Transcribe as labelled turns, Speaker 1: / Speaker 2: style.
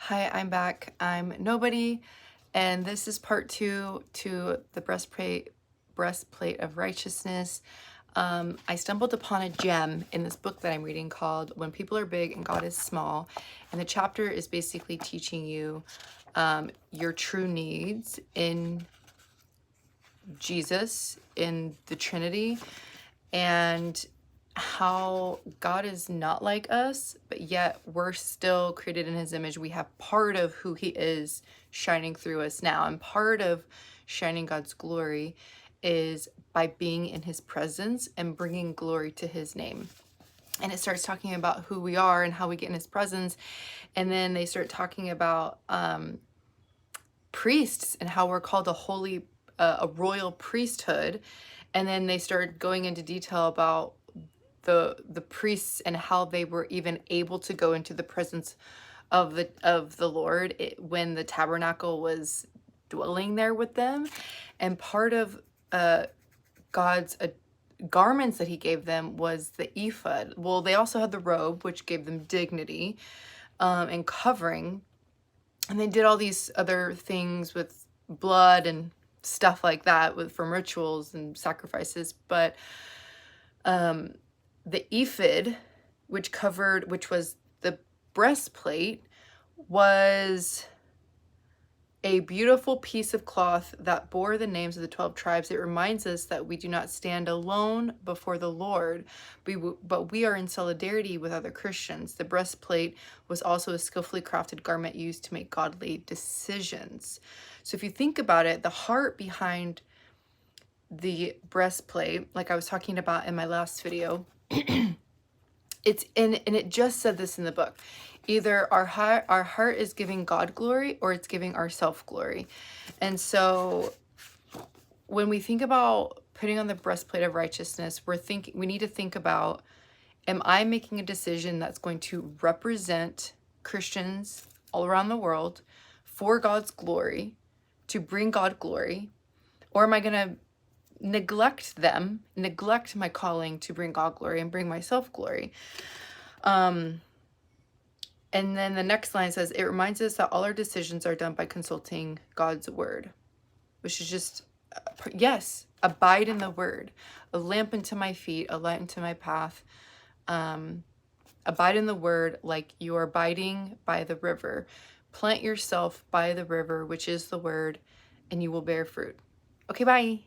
Speaker 1: Hi, I'm back. I'm Nobody, and this is part 2 to the breastplate of righteousness. I stumbled upon a gem in this book that I'm reading called When People Are Big and God is Small, and the chapter is basically teaching you your true needs in Jesus, in the Trinity, and how God is not like us, but yet we're still created in his image. We have part of who he is shining through us now, and part of shining God's glory is by being in his presence and bringing glory to his name. And it starts talking about who we are and how we get in his presence, and then they start talking about priests and how we're called a royal priesthood. And then they started going into detail about the priests and how they were even able to go into the presence of the Lord when the tabernacle was dwelling there with them. And part of God's garments that he gave them was the ephod. Well, they also had the robe, which gave them dignity and covering. And they did all these other things with blood and stuff like that from rituals and sacrifices. But the ephod, which was the breastplate, was a beautiful piece of cloth that bore the names of the 12 tribes. It reminds us that we do not stand alone before the Lord, but we are in solidarity with other Christians. The breastplate was also a skillfully crafted garment used to make godly decisions. So if you think about it, the heart behind the breastplate, like I was talking about in my last video, it's in, and it just said this in the book, either our heart is giving God glory or it's giving ourself glory. And so when we think about putting on the breastplate of righteousness, we need to think about, am I making a decision that's going to represent Christians all around the world for God's glory, to bring God glory, or am I going to neglect my calling to bring God glory and bring myself glory? And then the next line says, it reminds us that all our decisions are done by consulting God's word, which is just, yes, abide in the word, a lamp unto my feet, a light unto my path. Abide in the word like you are abiding by the river. Plant yourself by the river, which is the word, and you will bear fruit. Okay, bye.